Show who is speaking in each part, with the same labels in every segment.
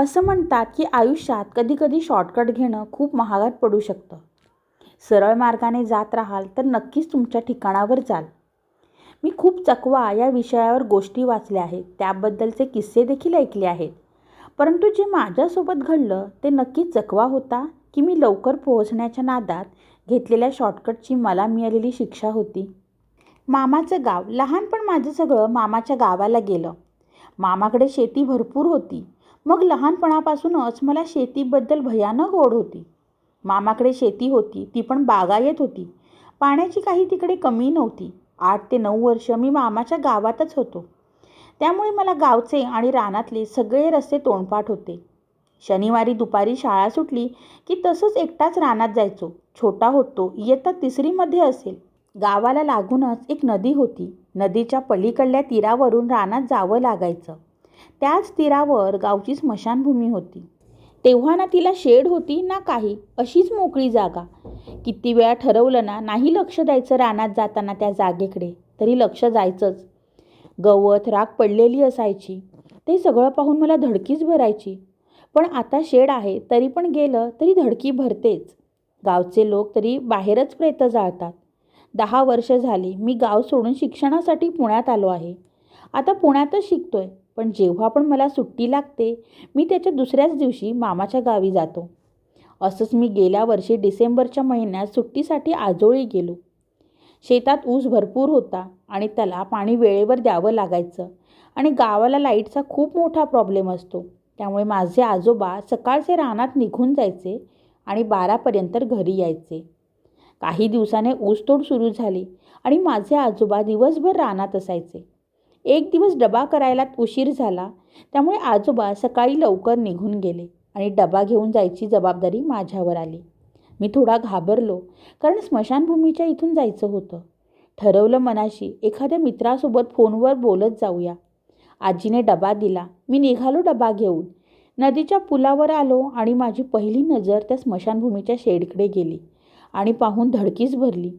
Speaker 1: असं म्हणतात की आयुष्यात कधीकधी शॉर्टकट घेणं खूप महागात पडू शकतं. सरळ मार्गाने जात राहाल तर नक्कीच तुमच्या ठिकाणावर जाल. मी खूप चकवा या विषयावर गोष्टी वाचल्या आहेत, त्याबद्दलचे किस्से देखील ऐकले आहेत. परंतु जे माझ्यासोबत घडलं ते नक्कीच चकवा होता की मी लवकर पोहोचण्याच्या नादात घेतलेल्या शॉर्टकटची मला मिळालेली शिक्षा होती. मामाचं गाव. लहानपण माझं सगळं मामाच्या गावाला गेलं. मामाकडे शेती भरपूर होती. मग लहानपणापासूनच मला शेतीबद्दल भयानक ओढ होती. मामाकडे शेती होती, ती पण बागायत होती. पाण्याची काही तिकडे कमी नव्हती. 8 ते 9 वर्ष मी मामाच्या गावातच होतो. त्यामुळे मला गावचे आणि रानातले सगळे रस्ते तोंडपाठ होते. शनिवारी दुपारी शाळा सुटली की तसंच एकटाच रानात जायचो. छोटा होतो, इयत्ता 3री असेल. गावाला लागूनच एक नदी होती. नदीच्या पलीकडल्या तीरावरून रानात जावं लागायचं. त्याच तीरावर गावची स्मशानभूमी होती. तेव्हा ना तिला शेड होती ना काही, अशीच मोकळी जागा. किती वेळा ठरवलं ना नाही लक्ष द्यायचं रानात जाताना त्या जागेकडे, तरी लक्ष जायचंच. गवत राख पडलेली असायची. ते सगळं पाहून मला धडकीच भरायची. पण आता शेड आहे तरी पण गेलं तरी धडकी भरतेच. गावचे लोक तरी बाहेरच प्रेतं जाळतात. 10 वर्ष झाली मी गाव सोडून शिक्षणासाठी पुण्यात आलो आहे. आता पुण्यातच शिकतोय. पण जेव्हा पण मला सुट्टी लागते मी त्याच्या दुसऱ्याच दिवशी मामाच्या गावी जातो. असंच मी गेल्या वर्षी डिसेंबरच्या महिन्यात सुट्टीसाठी आजोळी गेलो. शेतात ऊस भरपूर होता आणि त्याला पाणी वेळेवर द्यावं लागायचं. आणि गावाला लाईटचा खूप मोठा प्रॉब्लेम असतो. त्यामुळे माझे आजोबा सकाळचे रानात निघून जायचे आणि 12पर्यंत घरी यायचे. काही दिवसाने ऊसतोड सुरू झाली आणि माझे आजोबा दिवसभर रानात असायचे. एक दिवस डबा करायला उशीर झाला, त्यामुळे आजोबा सकाळी लवकर निघून गेले आणि डबा घेऊन जायची जबाबदारी माझ्यावर आली. मी थोडा घाबरलो, कारण स्मशानभूमीच्या इथून जायचं होतं. ठरवलं मनाशी एखाद्या मित्रासोबत फोनवर बोलत जाऊया. आजीने डबा दिला. मी निघालो डबा घेऊन. नदीच्या पुलावर आलो आणि माझी पहिली नजर त्या स्मशानभूमीच्या शेडकडे गेली आणि पाहून धडकीच भरली.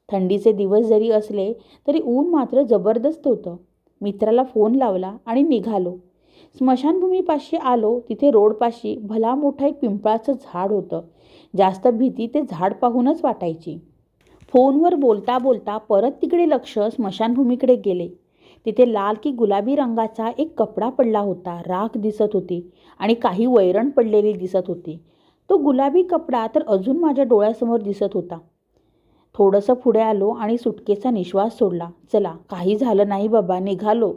Speaker 1: थंडीचे दिवस जरी असले तरी ऊन मात्र जबरदस्त होतं. मित्राला फोन लावला आणि निघालो. स्मशानभूमीपाशी आलो. तिथे रोडपाशी भला मोठं एक पिंपळाचं झाड होतं. जास्त भीती ते झाड पाहूनच वाटायची. फोनवर बोलता बोलता परत तिकडे लक्ष स्मशानभूमीकडे गेले. तिथे लाल की गुलाबी रंगाचा एक कपडा पडला होता. राख दिसत होती आणि काही वैरण पडलेली दिसत होती. तो गुलाबी कपडा तर अजून माझ्या डोळ्यासमोर दिसत होता. थोडंसं पुढे आलो आणि सुटकेचा निश्वास सोडला. चला, काही झालं नाही बाबा, निघालो.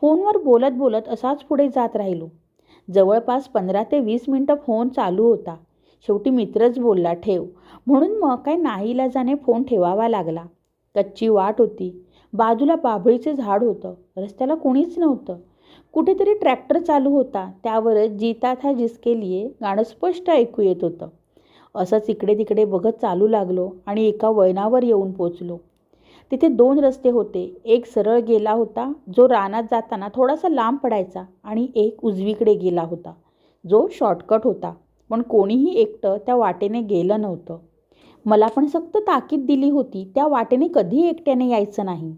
Speaker 1: फोनवर बोलत बोलत असाच पुढे जात राहिलो. जवळपास 15 ते 20 मिनटं फोन चालू होता. शेवटी मित्रच बोलला ठेव, म्हणून मग काय नाईलाजाने फोन ठेवावा लागला. कच्ची वाट होती. बाजूला बाभळीचे झाड होतं. रस्त्याला कोणीच नव्हतं. कुठेतरी ट्रॅक्टर चालू होता. त्यावरच जीता था जिसके लिए गाणं स्पष्ट ऐकू येत होतं. असंच इकडे तिकडे बघत चालू लागलो आणि एका वळणावर येऊन पोचलो. तिथे 2 रस्ते होते. एक सरळ गेला होता जो रानात जाताना थोडासा लांब पडायचा आणि एक उजवीकडे गेला होता जो शॉर्टकट होता. पण कोणीही एकटं त्या वाटेने गेलं नव्हतं. मला पण सक्त ताकीद दिली होती त्या वाटेने कधी एकट्याने यायचं नाही.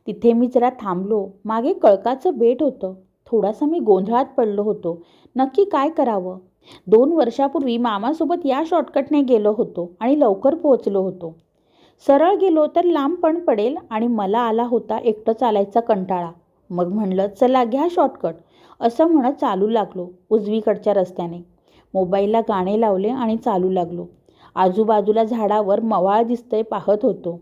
Speaker 1: तिथे मी जरा थांबलो. मागे कळकाचं बेट होतं. थोडासा मी गोंधळात पडलो होतो. नक्की काय करावं. 2 वर्षापूर्वी मामासोबत या शॉर्टकटने गेलो होतो आणि लवकर पोहोचलो होतो. सरळ गेलो तर लांब पण पडेल आणि मला आला होता एकटं चालायचा कंटाळा. मग म्हणलं चला घ्या शॉर्टकट, असं म्हणत चालू लागलो उजवीकडच्या रस्त्याने. मोबाईलला गाणे लावले आणि चालू लागलो. आजूबाजूला झाडावर मवाळ दिसतंय पाहत होतो.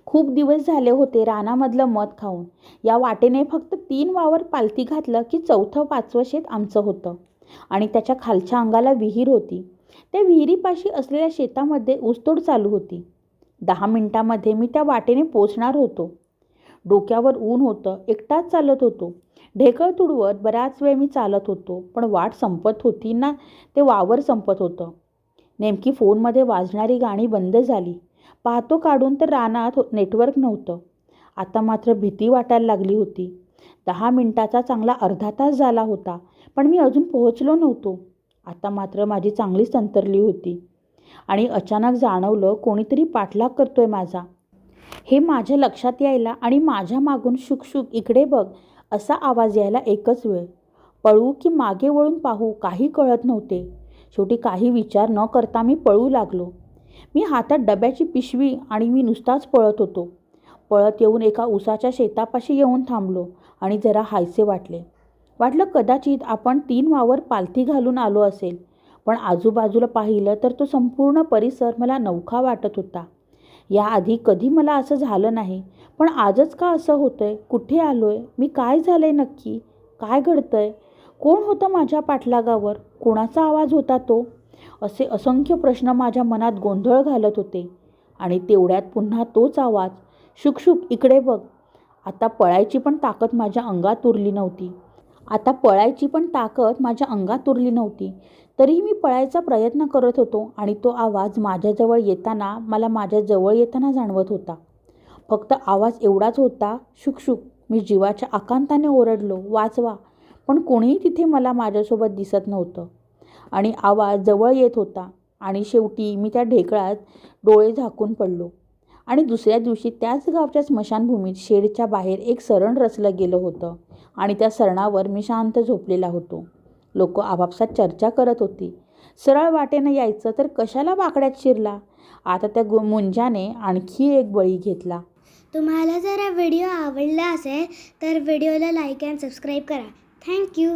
Speaker 1: खूप दिवस झाले होते रानामधलं मध खाऊन. या वाटेने फक्त 3 वावर पालथी घातलं की 4थं-5वं शेत आमचं होतं आणि त्याच्या खालच्या अंगाला विहीर होती. त्या विहिरीपाशी असलेल्या शेतामध्ये ऊसतोड चालू होती. 10 मिनिटांमध्ये मी त्या वाटेने पोचणार होतो. डोक्यावर ऊन होतं. एकटाच चालत होतो. ढेकळ तुडवत बराच वेळ मी चालत होतो. पण वाट संपत होती ना ते वावर संपत होतं. नेमकी फोनमध्ये वाजणारी गाणी बंद झाली. पाहतो काढून तर रानात नेटवर्क नव्हतं. आता मात्र भीती वाटायला लागली होती. 10 मिनिटाचा चांगला अर्धा तास झाला होता, पण मी अजून पोहोचलो नव्हतो. आता मात्र माझी चांगली संतरली होती आणि अचानक जाणवलं कोणीतरी पाठलाग करतोय माझा. हे माझ्या लक्षात यायला आणि माझ्या मागून शुक शुक इकडे बघ असा आवाज यायला एकच वेळ. पळू की मागे वळून पाहू काही कळत नव्हते. शेवटी काही विचार न करता मी पळू लागलो. मी हातात डब्याची पिशवी आणि मी नुसताच पळत होतो. पळत येऊन एका उसाच्या शेतापाशी येऊन थांबलो आणि जरा हायसे वाटलं कदाचित आपण 3 वावर पालथी घालून आलो असेल. पण आजूबाजूला पाहिलं तर तो संपूर्ण परिसर मला नवखा वाटत होता. याआधी कधी मला असं झालं नाही, पण आजच का असं होतंय? कुठे आलोय मी? काय झालंय नक्की? काय घडतंय? कोण होतं माझ्या पाठलागावर? कोणाचा आवाज होता तो? असे असंख्य प्रश्न माझ्या मनात गोंधळ घालत होते. आणि तेवढ्यात पुन्हा तोच आवाज, शुक शुक इकडे बघ. आता पळायची पण ताकद माझ्या अंगात उरली नव्हती. तरीही मी पळायचा प्रयत्न करत होतो आणि तो आवाज माझ्याजवळ येताना मला माझ्या जवळ येताना जाणवत होता. फक्त आवाज एवढाच होता, शुक शुक. मी जीवाच्या आकांताने ओरडलो, वाचवा. पण कोणीही तिथे मला माझ्यासोबत दिसत नव्हतं आणि आवाज जवळ येत होता. आणि शेवटी मी त्या ढेकळात डोळे झाकून पडलो. आणि दुसऱ्या दिवशी त्याच गावच्या स्मशानभूमीत शेडच्या बाहेर एक सरण रचलं गेलं होतं आणि त्या सरणावर मी शांत झोपलेला होतो. लोक आपापसात चर्चा करत होती. सरळ वाटेनं यायचं तर कशाला वाकड्यात शिरला? आता त्या मुंजाने आणखी एक बळी घेतला.
Speaker 2: तुम्हाला जर हा व्हिडिओ आवडला असेल तर व्हिडिओला लाईक अँड सबस्क्राईब करा. थँक्यू.